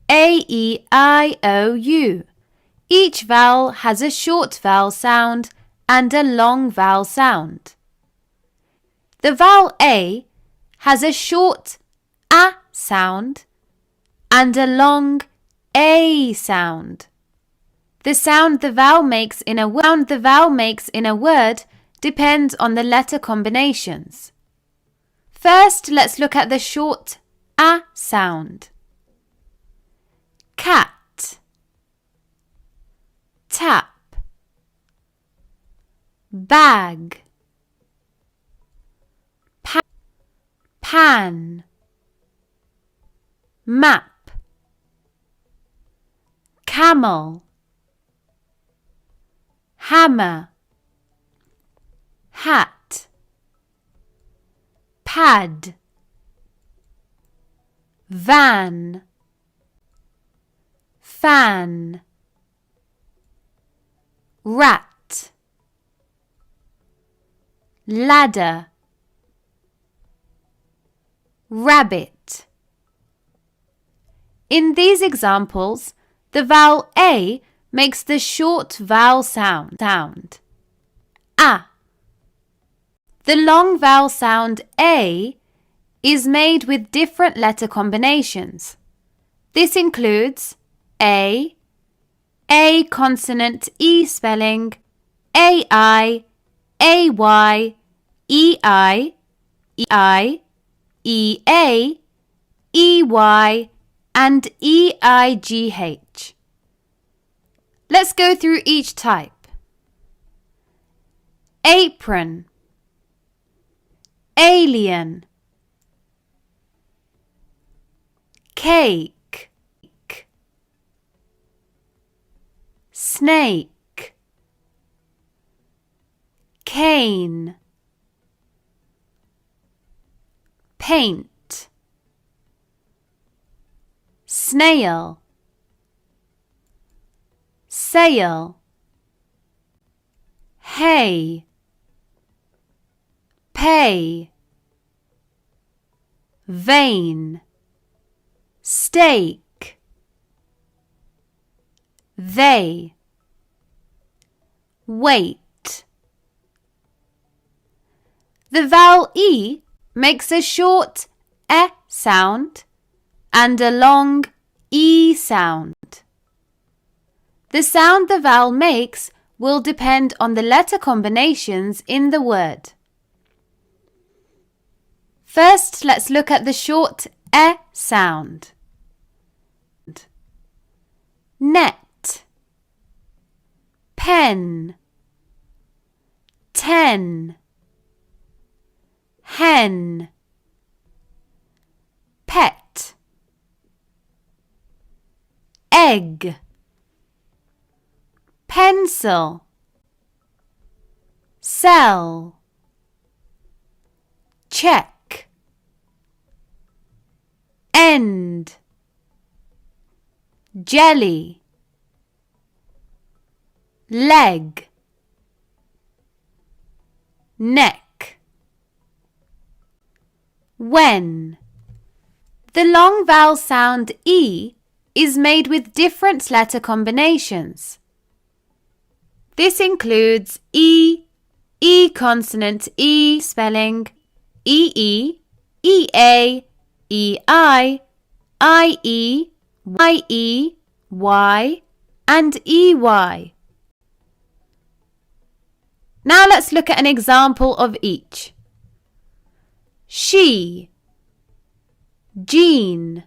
A-E-I-O-U. Each vowel has a short vowel sound and a long vowel sound. The vowel A has a short A sound and a long A sound. The sound the vowel makes in a word depends on the letter combinations. First, let's look at the short A sound. Cat, tap, bag, pan, map, camel, hammer, hat, pad, van, fan, rat, ladder, rabbit. In these examples, the vowel A makes the short vowel sound A. The long vowel sound A is made with different letter combinations. This includes A consonant E spelling, AI, AY, EI, EA, EY, and EIGH. Let's go through each type. Apron, alien, cake, snake, cane, paint, snail, sail, hay, pay, vein, steak, they, wait. The vowel E makes a short E sound and a long E sound. The sound the vowel makes will depend on the letter combinations in the word. First, let's look at the short E sound. Net, pen, ten, hen, pet, egg, pencil, cell, check, end, jelly, leg, neck. When. The long vowel sound E is made with different letter combinations. This includes E consonant E spelling, EE, EA, EI, IE, YE, Y, and EY. Now let's look at an example of each. She, Jean,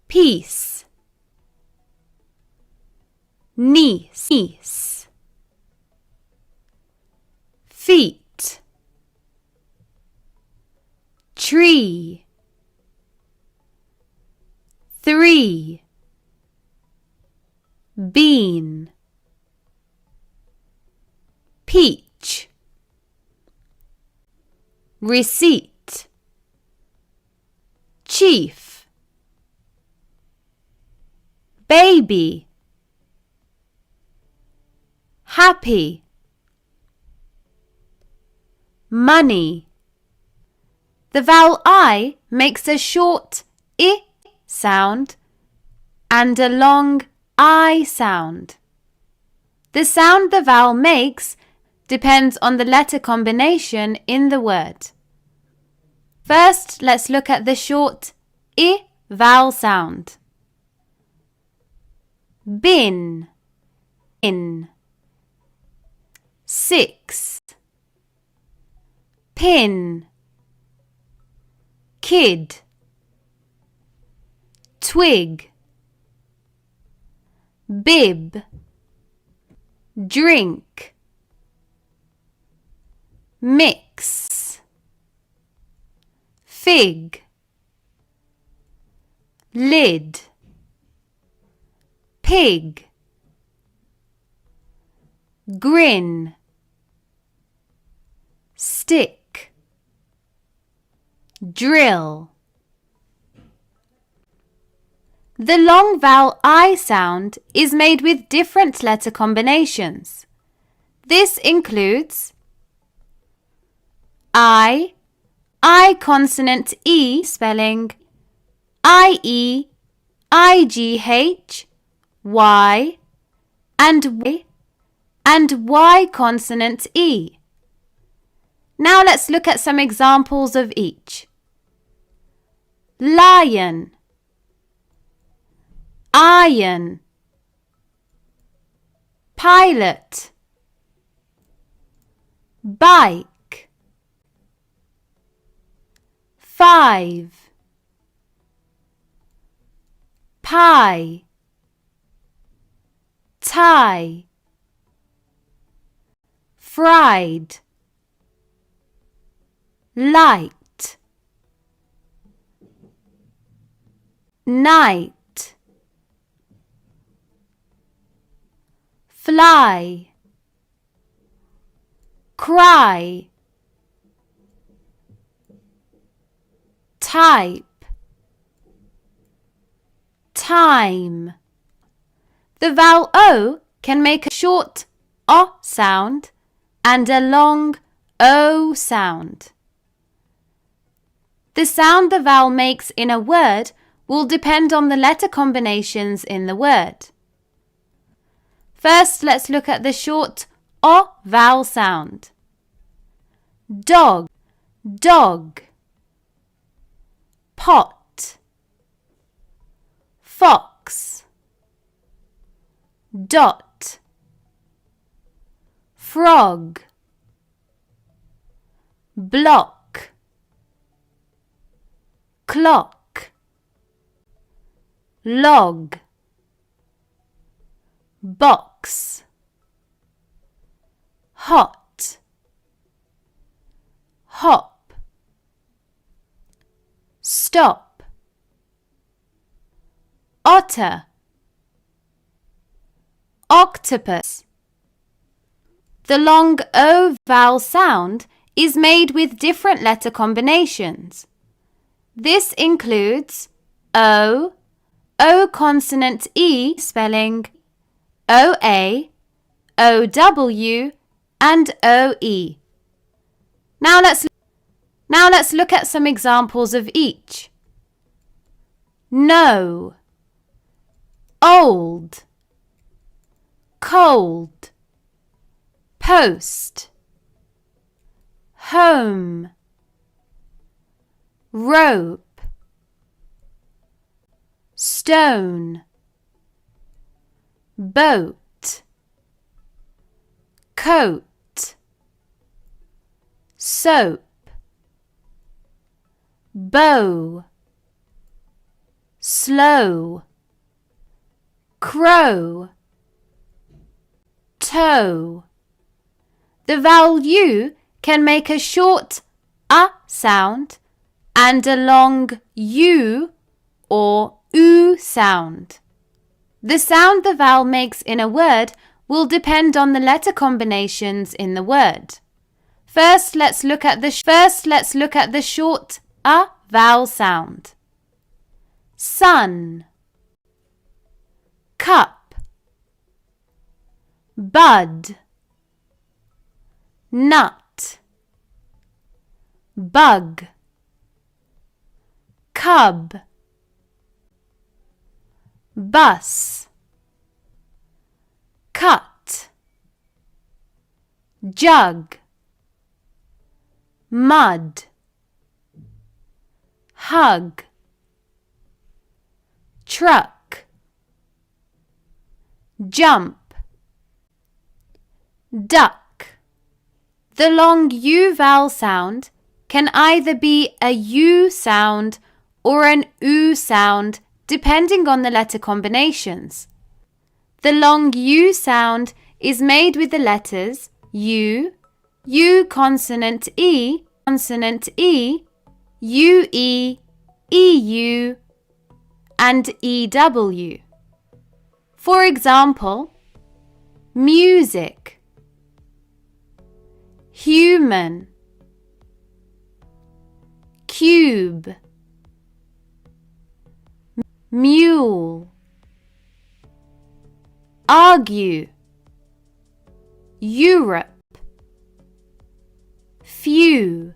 peace, niece, feet, tree, three, bean, peach, receipt, chief, baby, happy, money. The vowel I makes a short I sound and a long I sound. The sound the vowel makes depends on the letter combination in the word. First, let's look at the short I vowel sound. Bin, in. 6. Pin, kid. Twig, bib. Drink, mix. Fig, lid. Pig, grin. Stick, drill. The long vowel I sound is made with different letter combinations. This includes I consonant E spelling IE, IGH, Y, and Y consonant E. Now let's look at some examples of each. Lion, iron. Pilot, bike. 5. Pie, tie. Fried, light. Night, fly. Cry, type. Time. The vowel O can make a short O sound and a long O sound. The sound the vowel makes in a word will depend on the letter combinations in the word. First, let's look at the short O vowel sound. Dog, dog. Pot, fox. Dot, frog. Block, clock. Log, box. Hot, hop. Stop, otter. Octopus. The long O vowel sound is made with different letter combinations. This includes O, O consonant E spelling OA, OW, and OE. Now let's look at some examples of each. No, old. Cold, post. Home, rope. Stone, boat. Coat, soap. Bow, slow. Crow, toe. The vowel U can make a short A sound and a long U or OO sound. The sound the vowel makes in a word will depend on the letter combinations in the word. First, let's look at the short A vowel sound. Sun, cup, bud, nut, bug, cub, bus, cut, jug, mud, hug, truck, jump, duck. The long U vowel sound can either be a U sound or an OO sound depending on the letter combinations. The long U sound is made with the letters U, U consonant E, UE, EU, and EW. For example, music, human, cube, mule, argue, Europe, few.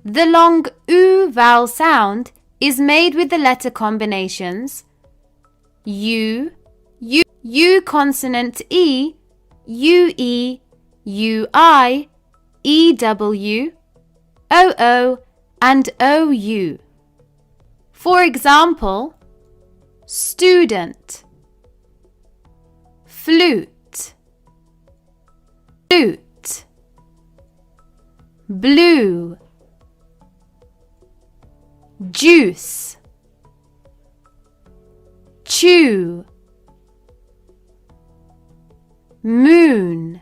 The long OO vowel sound is made with the letter combinations U, U consonant E, UE, UI, EW, OO, and OU. For example, student, flute, blue, juice, chew, moon,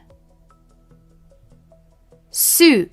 soup.